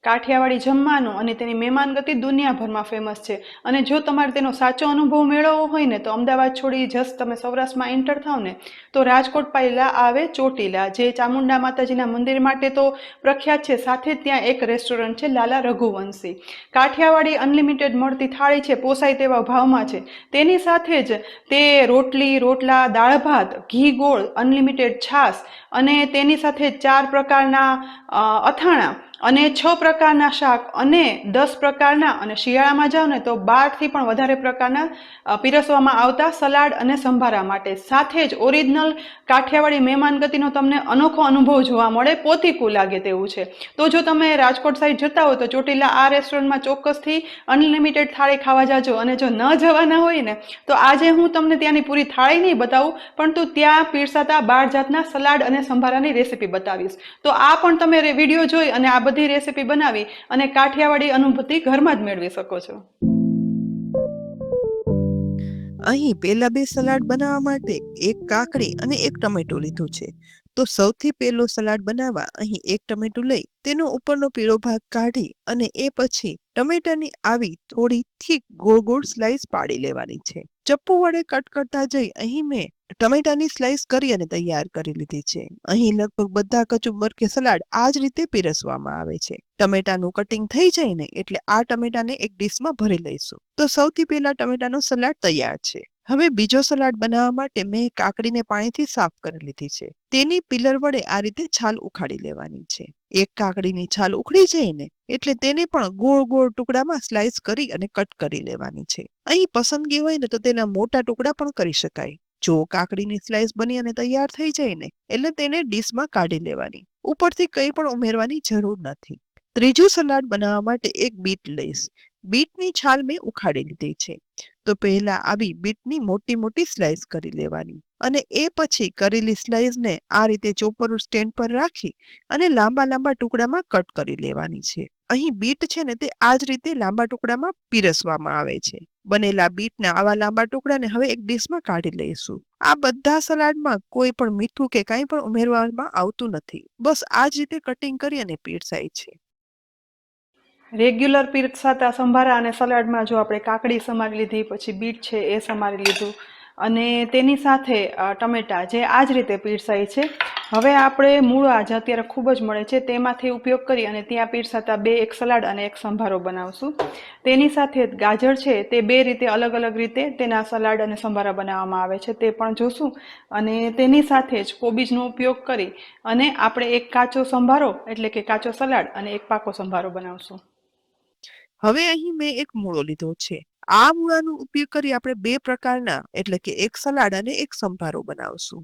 કાઠિયાવાડી જમવાનું અને તેની મહેમાનગતિ દુનિયાભરમાં ફેમસ છે. અને જો તમારે તેનો સાચો અનુભવ મેળવવો હોય ને તો અમદાવાદ છોડી જસ્ટ તમે સૌરાષ્ટ્રમાં એન્ટર થાવ ને તો રાજકોટ પહેલા આવે ચોટીલા, જે ચામુંડા માતાજીના મંદિર માટે તો પ્રખ્યાત છે. સાથે જ ત્યાં એક રેસ્ટોરન્ટ છે લાલા રઘુવંશી. કાઠિયાવાડી અનલિમિટેડ મળતી થાળી છે, પોસાય તેવા ભાવમાં છે. તેની સાથે જ તે રોટલી, રોટલા, દાળ ભાત, ઘી ગોળ, અનલિમિટેડ છાશ અને તેની સાથે 4 પ્રકારના અથાણા અને 6 પ્રકારના શાક અને 10 પ્રકારના, અને શિયાળામાં જાવ ને તો 12 થી પણ વધારે પ્રકારના પીરસવામાં આવતા સલાડ અને સંભારા માટે. સાથે જ ઓરિજિનલ કાઠિયાવાડી મહેમાનગતિનો તમને અનોખો અનુભવ જોવા મળે, પોતીકું લાગે તેવું છે. તો જો તમે રાજકોટ સાઈડ જતા હો તો ચોટીલા આ રેસ્ટોરન્ટમાં ચોક્કસથી અનલિમિટેડ થાળી ખાવા જાજો. અને જો ન જવાના હોય ને તો આજે હું તમને ત્યાંની પૂરી થાળી નહીં બતાવું, પરંતુ ત્યાં પીરસાતા 12 જાતના સલાડ અને સંભારાની રેસીપી બતાવીશ. તો આ પણ તમે વિડીયો જોઈ અને આ બધી રેસીપી બનાવી અને કાઠિયાવાડી અનુભૂતિ ઘરમાં જ મેળવી શકો છો. અહીં પેલા 2 સલાડ બનાવવા માટે એક કાકડી અને એક ટમેટું લીધું છે. તો સૌથી પહેલો સલાડ બનાવવા અહીં એક ટમેટું લઈ તેનો ઉપરનો પીળો ભાગ કાઢી અને એ પછી ટમેટાની આવી થોડી થીક ગોળ ગોળ સ્લાઇસ પાડી લેવાની છે. ચપ્પુ વડે કટ કરતા જઈ અહીં મેં ટમેટાની સ્લાઇસ કરી અને તૈયાર કરી લીધી છે. અહીં લગભગ બધા કચુંબર કે સલાડ આ જ રીતે પીરસવામાં આવે છે. ટમેટાનું કટિંગ થઈ જાય ને એટલે આ ટમેટાને એક ડીશમાં ભરી લઈશું. તો સૌથી પહેલા ટમેટાનો સલાડ તૈયાર છે. હવે બીજો સલાડ બનાવવા માટે મેં કાકડીને પાણીથી સાફ કરી લીધી છે. તેની પિલર વડે આ રીતે છાલ ઉખાડી લેવાની છે. એક કાકડીની છાલ ઉખડી જાય ને એટલે તેને પણ ગોળ ગોળ ટુકડામાં સ્લાઇસ કરી અને કટ કરી લેવાની છે. અહીં પસંદગી હોય ને તો તેના મોટા ટુકડા પણ કરી શકાય. જો કાકડીની સ્લાઇસ બની અને તૈયાર થઈ જાય ને એટલે તેને ડીશમાં કાઢી લેવાની. ઉપરથી કંઈ પણ ઉમેરવાની જરૂર નથી. ત્રીજું સલાડ બનાવવા માટે એક બીટ લઈશ. બીટની છાલ મેં ઉખાડી લીધી છે. તો પહેલા આવી બીટની મોટી મોટી સ્લાઇસ કરી લેવાની અને એ પછી કરેલી સ્લાઇસને આ રીતે ચોપર સ્ટેન્ડ પર રાખી અને લાંબા લાંબા ટુકડામાં કટ કરી લેવાની છે. અહીં બીટ છે ને તે આ જ રીતે લાંબા ટુકડામાં પીરસવામાં આવે છે. બનેલા બીટના આવા લાંબા ટુકડાને હવે એક ડીશમાં કાઢી લઈશું. આ બધા સલાડમાં કોઈ પણ મીઠું કે કંઈ પણ ઉમેરવામાં આવતું નથી. બસ આ જ રીતે કટિંગ કરી અને પીરસાય છે. રેગ્યુલર પીરસાતા સંભારા અને સલાડમાં જો આપણે કાકડી સમારી લીધી, પછી બીટ છે એ સમારી લીધું અને તેની સાથે ટમેટા જે આ જ રીતે પીરસાય છે. હવે આપણે મૂળા જે અત્યારે ખૂબ જ મળે છે તેમાંથી ઉપયોગ કરી અને ત્યાં પીરસાતા 2 એક સલાડ અને એક સંભારો બનાવશું. તેની સાથે ગાજર છે તે 2 રીતે અલગ અલગ રીતે તેના સલાડ અને સંભારા બનાવવામાં આવે છે તે પણ જોશું. અને તેની સાથે જ કોબીજનો ઉપયોગ કરી અને આપણે એક કાચો સંભારો એટલે કે કાચો સલાડ અને એક પાકો સંભારો બનાવશું. હવે અહીં મેં એક મૂળો લીધો છે. આ મૂળાનો ઉપયોગ કરી આપણે 2 પ્રકારના એટલે કે એક સલાડ અને એક સંભારો બનાવશું.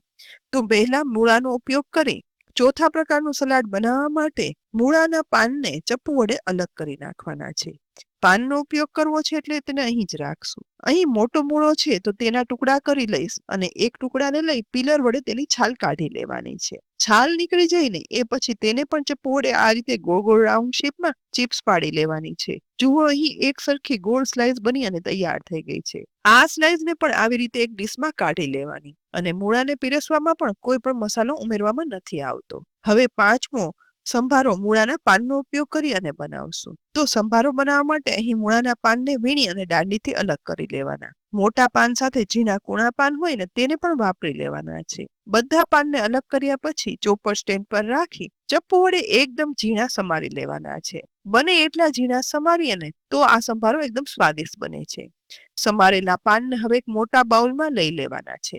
તો પહેલા મૂળાનો ઉપયોગ કરી ચોથા પ્રકારનું સલાડ બનાવવા માટે મૂળાના પાનને ચપ્પુ વડે અલગ કરી નાખવાના છે. પાનનો ઉપયોગ કરવો છે એટલે તેને અહીં જ રાખશું. અહીં મોટો મૂળો છે તો તેના ટુકડા કરી લઈશ અને એક ટુકડાને લઈ પિલર વડે તેની છાલ કાઢી લેવાની છે. છાલ નીકળી જાય ને એ પછી તેને પણ ચપ્પુ વડે આ રીતે ગોળ ગોળ રાઉન્ડ શેપમાં ચિપ્સ પાડી લેવાની છે. જુઓ અહીં એક સરખી ગોળ સ્લાઇસ બની અને તૈયાર થઈ ગઈ છે. આ સ્લાઇસને પણ આવી રીતે એક ડીશમાં કાઢી લેવાની અને મૂળાને પીરસવામાં પણ કોઈ પણ મસાલો ઉમેરવામાં નથી આવતો. હવે પાંચમો સંભારો મૂળાના પાનનો ઉપયોગ કરી અને બનાવશું. તો સંભારો બનાવવા માટે અહીં મૂળાના પાનને વીણી અને દાંડીથી અલગ કરી લેવાના. મોટા પાન સાથે ઝીણા કૂણા પાન હોય ને તેને પણ વાપરી લેવાના છે. બધા પાનને અલગ કર્યા પછી ચોપર સ્ટેન્ડ પર રાખી ચપ્પુ વડે એકદમ ઝીણા સમારી લેવાના છે. બને એટલા ઝીણા સમારીએ ને તો આ સંભારો એકદમ સ્વાદિષ્ટ બને છે. સમારેલા પાનને હવે એક મોટા બાઉલમાં લઈ લેવાના છે.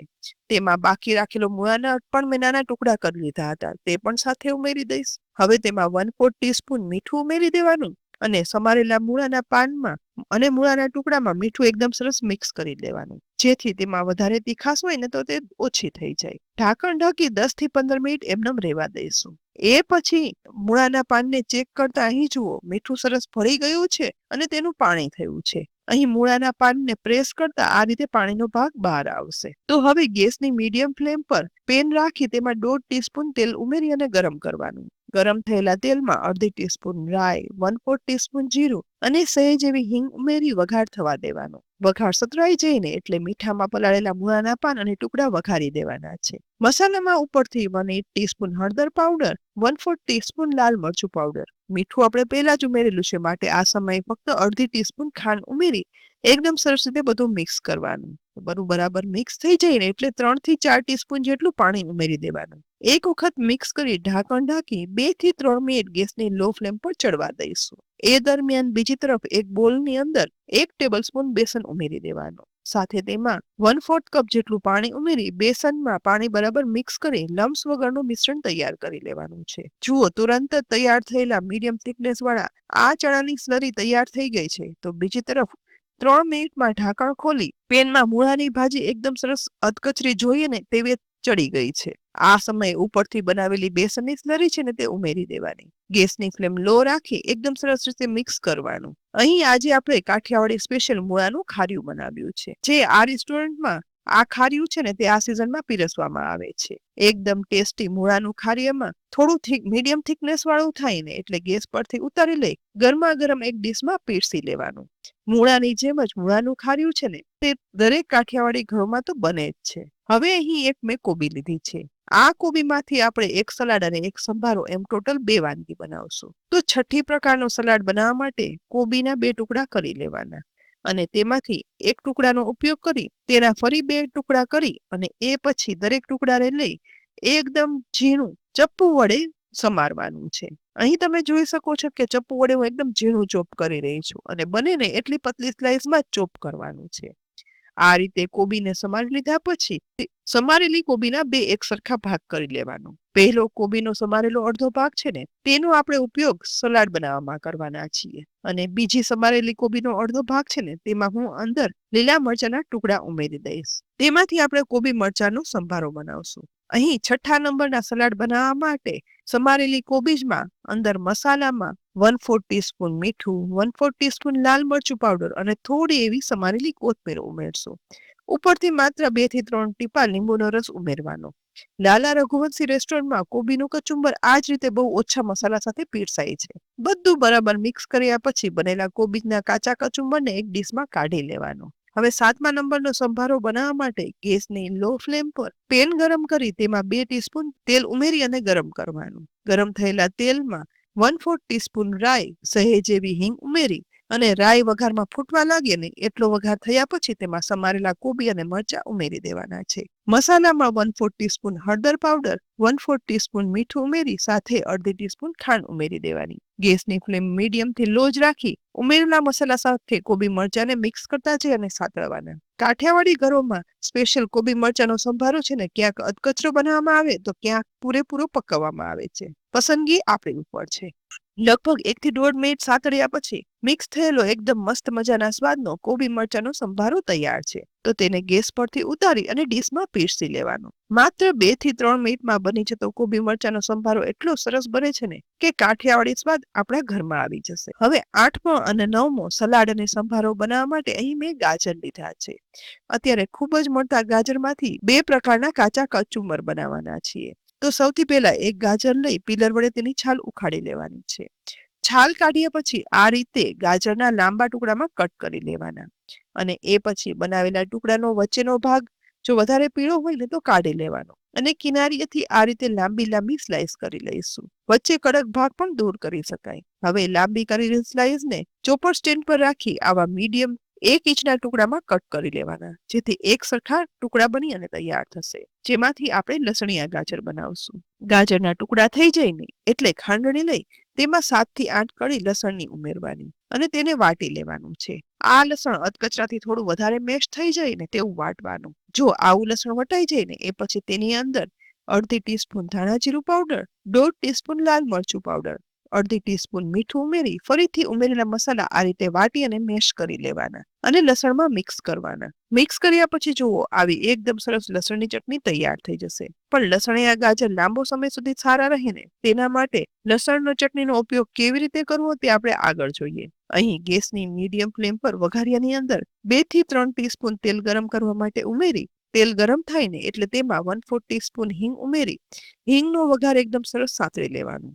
તેમાં બાકી રાખેલો મૂળાના પણ મેં નાના ટુકડા કરી લીધા હતા તે પણ સાથે ઉમેરી દઈશ. હવે તેમાં 1/4 ટીસ્પૂન મીઠું ઉમેરી દેવાનું અને સમારેલા મૂળાના પાનમાં અને મૂળાના ટુકડામાં મીઠું એકદમ સરસ મિક્સ કરી લેવાનું, જેથી તેમાં વધારે તીખાશ હોય ને તો તે ઓછી થઈ જાય. ઢાંકણ ઢાંકી 10 થી 15 મિનિટ એમનેમ રહેવા દઈશું. એ પછી મૂળાના પાનને ચેક કરતા અહીં જુઓ મીઠું સરસ ભળી ગયું છે અને તેનું પાણી થયું છે. અહીં મૂળાના પાનને પ્રેસ કરતા આ રીતે પાણીનો ભાગ બહાર આવશે. તો હવે ગેસની મીડિયમ ફ્લેમ પર પેન રાખી તેમાં 1/2 ટીસ્પૂન તેલ ઉમેરી અને ગરમ કરવાનું. ગરમ થયેલા તેલમાં અડધી ટીસ્પૂન રાઈ, 1/4 ટીસ્પૂન જીરું અને સહેજ એવી હિંગ ઉમેરી વઘાર થવા દેવાનો. વઘાર સતરાઈ જાય ને એટલે મીઠામાં પલાળેલા મૂળાના પાન અને ટુકડા વઘારી દેવાના છે. મસાલામાં ઉપરથી 1/8 ટીસ્પૂન હળદર પાવડર, 1/4 ટીસ્પૂન લાલ મરચું પાવડર, મીઠું આપણે પહેલા જ ઉમેરેલું છે, માટે આ સમયે ફક્ત અડધી ટીસ્પૂન ખાંડ ઉમેરી એકદમ સરસ રીતે બધું મિક્સ કરવાનું. બધું બરાબર મિક્સ થઈ જાય ને એટલે 3 થી 4 ટીસ્પૂન જેટલું પાણી ઉમેરી દેવાનું. એક વખત મિક્સ કરી ઢાંકણ ઢાંકી 2 થી 3 મિનિટ ગેસની લો ફ્લેમ પર ચડવા દઈશું. એ દરમિયાન બીજી તરફ એક બોલની અંદર 1 ટેબલસ્પૂન બેસન ઉમેરી દેવાનું. સાથે તેમાં 1/4 કપ જેટલું પાણી ઉમેરી બેસનમાં પાણી બરાબર મિક્સ કરી લમ્સ વગરનું મિશ્રણ તૈયાર કરી લેવાનું છે. જુઓ, તુરંત જ તૈયાર થયેલા મીડિયમ થિકનેસ વાળા આ ચણાની સ્લરી તૈયાર થઈ ગઈ છે. તો બીજી તરફ 3 મિનિટમાં ઢાંકણ ખોલી પેનમાં મૂળાની ભાજી એકદમ સરસ અધકચરી જોઈએ ને તેવી ચડી ગઈ છે. આ સમયે ઉપરથી બનાવેલી બેસનની સ્લરી છે ને તે ઉમેરી દેવાની. ગેસની ફ્લેમ લો રાખી એકદમ સરસ રીતે મિક્સ કરવાનું. અહીં આજે આપણે કાઠિયાવાડી સ્પેશિયલ મૂળાનું ખાર્યું બનાવ્યું છે. જે આ રેસ્ટોરન્ટમાં આ ખાર્યું છે ને તે આ સિઝનમાં પીરસવામાં આવે છે. એકદમ ટેસ્ટી મૂળાનું ખાર્યમાં થોડું મીડિયમ થિકનેસ વાળું થાય ને એટલે ગેસ પરથી ઉતારી લઈ ગરમા ગરમ એક ડીશમાં પીરસી લેવાનું. મૂળાની જેમ જ મૂળાનું ખાર્યું છે ને તે દરેક કાઠિયાવાડી ઘરોમાં તો બને જ છે. હવે અહીં એક મેં કોબી લીધી છે. આ કોબીમાંથી આપણે એક સલાડ અને એક સંભારો એમ ટોટલ 2 વાનગી બનાવશું. તો છઠ્ઠી પ્રકારનો સલાડ બનાવવા માટે કોબીના 2 ટુકડા કરી લેવાના અને તેમાંથી એક ટુકડાનો ઉપયોગ કરી તેના ફરી 2 ટુકડા કરી અને એ પછી દરેક ટુકડાને લઈ એકદમ ઝીણું ચપ્પુ વડે સમારવાનું છે. અહીં તમે જોઈ શકો છો કે ચપ્પુ વડે હું એકદમ ઝીણું ચોપ કરી રહી છું અને બને ને એટલી પતલી સ્લાઇસમાં ચોપ કરવાનું છે. આ રીતે કોબીને સમારી લીધા પછી સમારેલી કોબીના 2 એક સરખા ભાગ કરી લેવાનો. પહેલો કોબીનો સમારેલો અડધો ભાગ છે ને તેનો આપણે ઉપયોગ સલાડ બનાવવામાં કરવાના છીએ અને બીજી સમારેલી કોબીનો અડધો ભાગ છે ને તેમાં હું અંદર લીલા મરચાના ટુકડા ઉમેરી દઈશ. તેમાંથી આપણે કોબી મરચાનો સંભારો બનાવશું. અહીં છઠ્ઠા નંબરના સલાડ બનાવવા માટે સમારેલી કોબીજમાં અંદર મસાલામાં 1/4 ટીસ્પૂન મીઠું, 1/4 ટીસ્પૂન લાલ મરચું પાવડર અને થોડી એવી સમારેલી કોથમીર ઉમેરશું. ઉપરથી માત્ર 2 થી 3 ટીપા લીંબુનો રસ ઉમેરવાનો. લાલા રઘુવંશી રેસ્ટોરન્ટમાં કોબીનું કચુંબર આ જ રીતે બહુ ઓછા મસાલા સાથે પીરસાય છે. બધું બરાબર મિક્સ કર્યા પછી બનેલા કોબીજના કાચા કચુંબરને એક ડીશમાં કાઢી લેવાનો. હવે 7મા નંબરનો સંભારો બનાવવા માટે ગેસની લો ફ્લેમ પર પેન ગરમ કરી તેમાં 2 ટીસ્પૂન તેલ ઉમેરી અને ગરમ કરવાનું. ગરમ થયેલા તેલમાં 1/4 ટીસ્પૂન રાઈ, સહેજ એવી હિંગ ઉમેરી અને રાઈ વઘારમાં ફૂટવા લાગે ને એટલો વઘાર થયા પછી તેમાં સમારેલા કોબી અને મરચા ઉમેરી દેવાના છે. મસાલામાં 1/4 ટીસ્પૂન હળદર પાવડર, 1/4 ટીસ્પૂન મીઠું ઉમેરી સાથે અડધી ટીસ્પૂન ખાંડ ઉમેરી દેવાની. ગેસની ફ્લેમ મીડિયમ થી લો જ રાખી ઉમેરેલા મસાલા સાથે કોબી મરચાને મિક્સ કરતા જઈ અને સાતળવાના. કાઠિયાવાડી ઘરોમાં સ્પેશિયલ કોબી મરચાનો સંભારો છે ને ક્યાંક અધકચરો બનાવવામાં આવે તો ક્યાંક પૂરેપૂરો પકવવામાં આવે છે. પસંદગી આપણી ઉપર છે. લગભગ 1 થી 1.5 મિનિટ સાતળ્યા પછી મિક્સ થયેલો એકદમ મસ્ત મજાના સ્વાદનો કોબી મરચાનો સંભારો તૈયાર છે. તો તેને ગેસ પરથી ઉતારી અને ડીશમાં પીરસી લેવાનો. માત્ર 2 થી 3 મિનિટમાં બની જતો કોબી મરચાનો સંભારો એટલો સરસ બને છે ને કે કાઠિયાવાડી સ્વાદ આપણા ઘરમાં આવી જશે. હવે 8મો અને 9મો સલાડ અને સંભારો બનાવવા માટે અહીં મેં ગાજર લીધા છે. અત્યારે ખૂબ જ મોટા ગાજરમાંથી 2 પ્રકારના કાચા કચુંબર બનાવવાના છીએ. તો સૌથી પહેલા એક ગાજર લઈ પીલર વડે તેની છાલ ઉખાડી લેવાની છે. છાલ કાઢ્યા પછી આ રીતે ગાજરના લાંબા ટુકડામાં કટ કરી લેવાના અને એ પછી બનાવેલા ટુકડાનો વચ્ચેનો ભાગ જો વધારે પીળો હોય ને તો કાઢી લેવાનો અને કિનારીએથી આ રીતે લાંબી લાંબી સ્લાઇસ કરી લઈશું. વચ્ચે કડક ભાગ પણ દૂર કરી શકાય. હવે લાંબી કરેલી સ્લાઇસને ચોપર સ્ટેન્ડ પર રાખી આવા મીડિયમ 1 ઇંચના ટુકડામાં કટ કરી લેવાના, જેથી એક સરખા ટુકડા બની અને તૈયાર થશે. જેમાંથી આપણે લસણિયા ગાજર બનાવશું. ગાજરના ટુકડા થઈ જાય ને એટલે ખાંડણી લઈ તેમાં 7 થી 8 કળી લસણની ઉમેરવાની અને તેને વાટી લેવાનું છે. આ લસણ અધકચરાથી થોડું વધારે મેશ થઈ જાય ને તેવું વાટવાનું. જો આવું લસણ વટાઈ જાય ને એ પછી તેની અંદર અડધી ટીસ્પૂન ધાણા જીરું પાવડર, 1/2 ટીસ્પૂન લાલ મરચું પાવડર, અડધી ટીસ્પૂન મીઠું ઉમેરી ફરીથી ઉમેરેલા મસાલા આ રીતે વાટી અને મેશ કરી લેવાના અને લસણમાં મિક્સ કરવાના. મિક્સ કર્યા પછી જુઓ આવી એકદમ સરસ લસણની ચટણી તૈયાર થઈ જશે. પણ લસણિયા ગાજર લાંબો સમય સુધી સારા રહે ને તેના માટે લસણનો ચટણીનો ઉપયોગ કેવી રીતે કરવો તે આપણે આગળ જોઈએ. અહીં ગેસની મીડિયમ ફ્લેમ પર વઘારિયાની અંદર 2 થી 3 ટીસ્પૂન તેલ ગરમ કરવા માટે ઉમેરી તેલ ગરમ થાય ને એટલે તેમાં 1/4 ટીસ્પૂન હિંગ ઉમેરી હિંગનો વઘાર એકદમ સરસ સાતળી લેવાનો.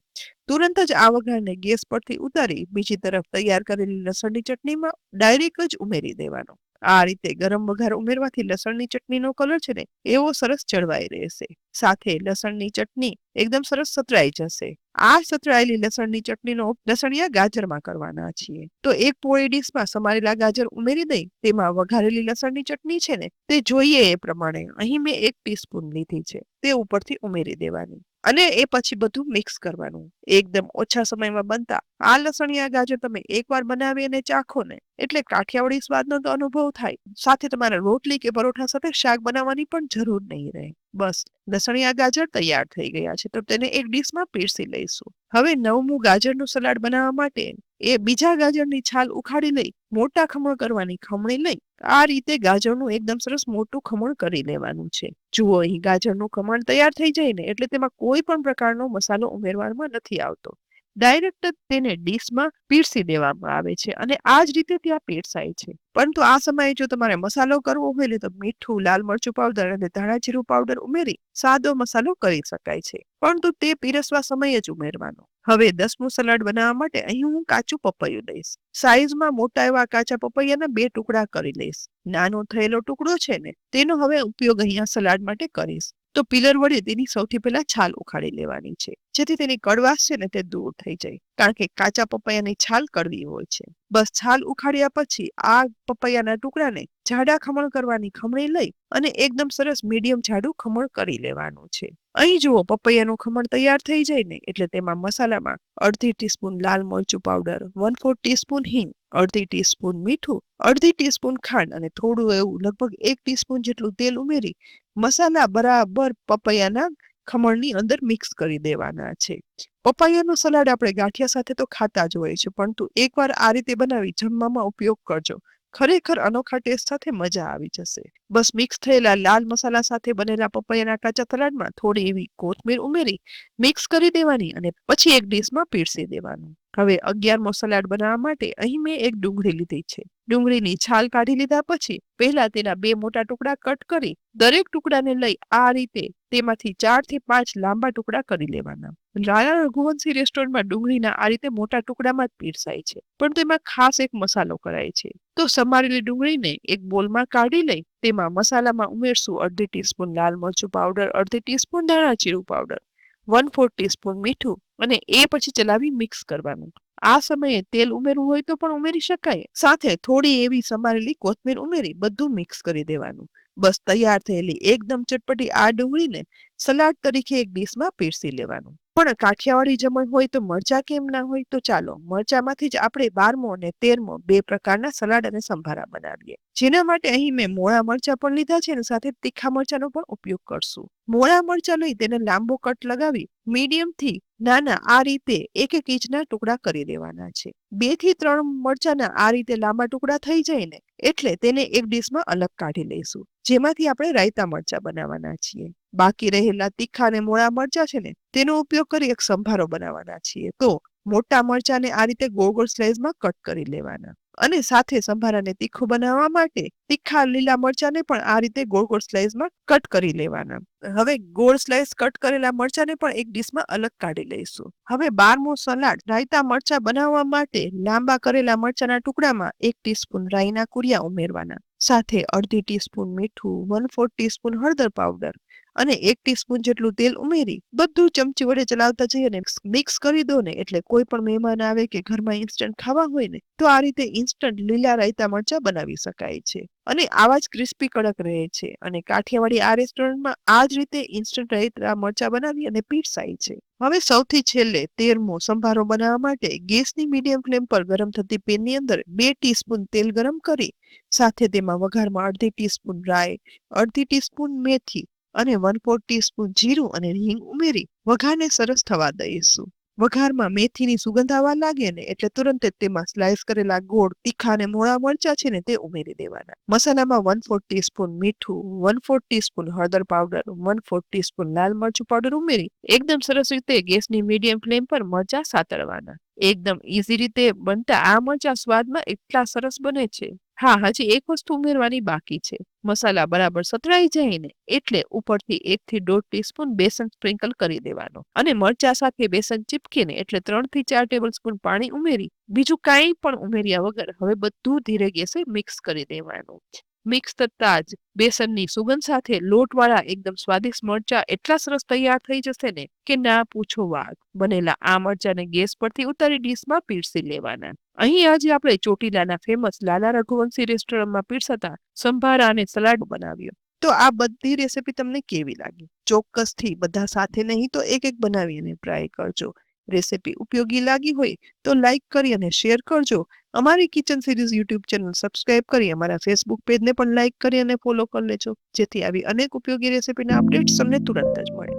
તુરંત જ આ વઘારને ગેસ પરથી ઉતારી બીજી તરફ તૈયાર કરેલી લસણની ચટણીમાં ડાયરેક્ટ જ ઉમેરી દેવાનો. આ રીતે ગરમ વઘાર ઉમેરવાથી લસણની ચટણીનો કલર છે ને એવો સરસ જળવાઈ રહેશે. સાથે લસણની ચટણી એકદમ સરસ સતરાઈ જશે આ સતરાયેલી લસણની ચટણીનો લસણિયા ગાજરમાં કરવાના છીએ. તો એક પોળી ડીશમાં સમારેલા ગાજર ઉમેરી દઈ તેમાં વઘારેલી લસણની ચટણી છે ને તે જોઈએ એ પ્રમાણે અહીં મેં 1 ટીસ્પૂન લીધી છે તે ઉપરથી ઉમેરી દેવાની અને એ પછી બધું મિક્સ કરવાનું. એકદમ ઓછા સમયમાં બનતા આ લસણિયા ગાજર તમે એકવાર બનાવી અને ચાખો ને એટલે કાઠિયાવાડી સ્વાદનો તો અનુભવ થાય, સાથે તમારે રોટલી કે પરોઠા સાથે શાક બનાવવાની પણ જરૂર નહીં રહે. બસ લસણિયા ગાજર તૈયાર થઈ ગયા છે, તો તેને એક ડીશમાં પીરસી લઈશું. હવે નવમું ગાજરનું સલાડ બનાવવા માટે એ બીજા ગાજરની છાલ ઉખાડી લઈ મોટા ખમણ કરવાની ખમણી લઈ આ રીતે ગાજરનું એકદમ સરસ મોટું ખમણ કરી લેવાનું છે. જુઓ અહીં ગાજરનું ખમણ તૈયાર થઈ જાય ને એટલે તેમાં કોઈ પણ પ્રકારનો મસાલો ઉમેરવામાં નથી આવતો. ડાયરેક્ટ જ તેને ડીશમાં પીરસી દેવામાં આવે છે અને આ જ રીતે ત્યાં પીરસાય છે. પરંતુ આ સમયે જો તમારે મસાલો કરવો હોય ને તો મીઠું, લાલ મરચું પાવડર અને ધાણા જીરું પાવડર ઉમેરી સાદો મસાલો કરી શકાય છે, પરંતુ તે પીરસવા સમયે જ ઉમેરવાનો. હવે 10મું સલાડ બનાવવા માટે અહીં હું કાચું પપૈયું લઈશ. સાઈઝમાં મોટા એવા કાચા પપૈયાના 2 ટુકડા કરી લઈશ. નાનો થયેલો ટુકડો છે ને તેનો હવે ઉપયોગ અહીંયા સલાડ માટે કરીશ. તો પિલર વડે તેની સૌથી પહેલા છાલ ઉખાડી લેવાની છે, જેથી તેની કડવાશ છે ને તે દૂર થઈ જાય, કારણ કે કાચા પપૈયાની છાલ કડવી હોય છે. બસ છાલ ઉખાડ્યા પછી આ પપૈયાના ટુકડાને જાડા ખમણ કરવાની ખમણી લઈ અને એકદમ સરસ મીડિયમ જાડું ખમણ કરી લેવાનું છે. અહીં જુઓ પપૈયાનું ખમણ તૈયાર થઈ જાય ને એટલે તેમાં મસાલામાં 1/2 ટીસ્પૂન લાલ મરચું પાવડર, 1/4 ટીસ્પૂન હિંગ, 1/2 ટીસ્પૂન મીઠું, 1/2 ટીસ્પૂન ખાંડ અને થોડું એવું લગભગ 1 ટીસ્પૂન જેટલું તેલ ઉમેરી મસાલા બરાબર પપૈયાના ખમણની અંદર મિક્સ કરી દેવાના છે. પપૈયાનું સલાડ આપણે ગાંઠિયા સાથે તો ખાતા જ હોય છે, પરંતુ એકવાર આ રીતે બનાવી જમવામાં ઉપયોગ કરજો. ખરેખર અનોખા ટેસ્ટ સાથે મજા આવી જશે. બસ મિક્સ થયેલા લાલ મસાલા સાથે બનેલા પપૈયાના કાચા સલાડમાં થોડી એવી કોથમીર ઉમેરી મિક્સ કરી દેવાની અને પછી એક ડીશમાં પીરસી દેવાનું. હવે 11મો સલાડ બનાવવા માટે અહીં મેં એક ડુંગળી લીધી છે. ડુંગળીની છાલ કાઢી લીધા પછી પહેલા તેના 2 મોટા ટુકડા કટ કરી દરેક ટુકડાને લઈ આ રીતે તેમાંથી 4 થી 5 લાંબા ટુકડા કરી લેવાના. રાણા રઘુવંશી રેસ્ટોરન્ટમાં ડુંગળીના આ રીતે મોટા ટુકડામાં જ પીરસાય છે, પણ તેમાં ખાસ એક મસાલો કરાય છે. તો સમારેલી ડુંગળીને એક બોલમાં કાઢી લઈ તેમાં મસાલામાં ઉમેરશું 1/2 ટીસ્પૂન લાલ મરચું પાવડર, 1/2 ટીસ્પૂન ધાણા જીરું પાવડર, 1/4 ટીસ્પૂન મીઠું અને એ પછી ચલાવી મિક્સ કરવાનું. આ સમયે તેલ ઉમેરવું હોય તો પણ ઉમેરી શકાય, સાથે થોડી એવી સમારેલી કોથમીર ઉમેરી બધું મિક્સ કરી દેવાનું. બસ તૈયાર થયેલી એકદમ ચટપટી આ ડુંગળીને સલાડ તરીકે એક ડીશમાં પીરસી લેવાનું. પણ કાઠિયાવાડી જમણ હોય તો મરચા કેમ ના હોય? તો ચાલો મરચામાંથી જ આપણે 12મો અને 13મો 2 પ્રકારના સલાડ અને સંભારા બનાવીએ. જેના માટે અહીં મેં મોળા મરચા પણ લીધા છે અને સાથે તીખા મરચાનો પણ ઉપયોગ કરશું. મોળા મરચા લઈ તેને લાંબો કટ લગાવી મીડિયમ થી નાના આ રીતે 1 ઇંચના ટુકડા કરી દેવાના છે. 2 થી 3 મરચાના આ રીતે લાંબા ટુકડા થઈ જાય ને એટલે તેને એક ડીશમાં અલગ કાઢી લઈશું, જેમાંથી આપણે રાયતા મરચા બનાવવાના છીએ. બાકી રહેલા તીખા અને મોળા મરચા છે ને તેનો ઉપયોગ કરી એક સંભારો બનાવવાના છીએ. તો મોટા મરચાને આ રીતે ગોળ ગોળ સ્લાઇસમાં કટ કરી લેવાના અને સાથે સંભારાને તીખું બનાવવા માટે તીખા લીલા મરચાને પણ આ રીતે ગોળ ગોળ સ્લાઇસમાં કટ કરી લેવાના. હવે ગોળ સ્લાઇસ કટ કરેલા મરચાને પણ એક ડીશમાં અલગ કાઢી લઈશું. હવે 12મો સલાડ રાયતા મરચા બનાવવા માટે લાંબા કરેલા મરચાના ટુકડામાં 1 ટીસ્પૂન રાઈના કુરિયા ઉમેરવાના, સાથે 1/2 ટીસ્પૂન મીઠું, 1/4 ટીસ્પૂન હળદર પાવડર અને 1 ટીસ્પૂન જેટલું તેલ ઉમેરી બધું ચમચી વડે ચલાવતા જઈ અને મિક્સ કરી દો ને એટલે કોઈ પણ મહેમાન આવે કે ઘરમાં ઇન્સ્ટન્ટ ખાવા હોય ને તો આ રીતે ઇન્સ્ટન્ટ લીલા રાયતા મરચા બનાવી શકાય છે અને આવા જ ક્રિસ્પી કડક રહે છે. અને કાઠિયાવાડી આ રેસ્ટોરન્ટમાં આ જ રીતે ઇન્સ્ટન્ટ રાયતા મરચા બનાવી અને પીરસાય છે. હવે સૌથી છેલ્લે 13મો સંભારો બનાવવા માટે ગેસની મીડિયમ ફ્લેમ પર ગરમ થતી પેનની અંદર 2 ટીસ્પૂન તેલ ગરમ કરી સાથે તેમાં વઘારમાં 1/2 ટીસ્પૂન રાઈ, 1/2 ટીસ્પૂન મેથી અને 1/4 ટીસ્પૂન જીરું અને હિંગ ઉમેરી વઘારને સરસ થવા દઈશું. વઘારમાં મેથીની સુગંધ આવવા લાગે ને એટલે તુરંત જ તેમાં સ્લાઇસ કરેલા ગોળ, તીખા અને મોળા મરચા છે ને તે ઉમેરી દેવાના. મસાલામાં 1/4 ટીસ્પૂન મીઠું, 1/4 ટીસ્પૂન હળદર પાવડર, 1/4 ટીસ્પૂન લાલ મરચું પાવડર ઉમેરી એકદમ સરસ રીતે ગેસની મીડિયમ ફ્લેમ પર મરચા સાતળવાના. એકદમ ઈઝી રીતે બનતા આ મરચા સ્વાદમાં એટલા સરસ બને છે. હા, હજી એક વસ્તુ ઉમેરવાની બાકી છે. મસાલા બરાબર સતળાઈ જાય ને એટલે ઉપરથી 1 થી 1.5 ટીસ્પૂન બેસન સ્પ્રિંકલ કરી દેવાનો અને મરચા સાથે બેસન ચીપકે ને એટલે 3 થી 4 ટેબલસ્પૂન પાણી ઉમેરી બીજું કાંઈ પણ ઉમેર્યા વગર હવે બધું ધીરે ગેસે મિક્સ કરી દેવાનું. મિક્સ થતા જ બેસનની સુગંધ સાથે લોટવાળા એકદમ સ્વાદિષ્ટ મરચા એટલા સરસ તૈયાર થઈ જશે ને કે ના પૂછો વાત. બનેલા આ મરચાને ગેસ પરથી ઉતારી ડીશમાં પીરસી લેવાના. અહીં આજે આપણે ચોટીલાના ફેમસ લાલા રઘુવંશી રેસ્ટોરન્ટમાં પીરસાતા સંભારા અને સલાડ બનાવ્યો. તો આ બધી રેસીપી તમને કેવી લાગી? ચોક્કસથી બધા સાથે નહીં તો એક એક બનાવીને ટ્રાય કરજો. રેસીપી ઉપયોગી લાગી હોય તો લાઈક કરી અને શેર કરજો. અમારી kitchen series YouTube channel subscribe કરી અમારા ફેસબુક પેજને પણ લાઈક કરી અને ફોલો કરી લેજો, જેથી આવી અનેક ઉપયોગી રેસીપીના અપડેટ્સ તમને તુરંત જ મળે.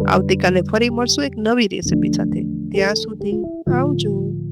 આવતીકાલે ફરી મળશું એક નવી રેસીપી સાથે. ત્યાં સુધી આવજો.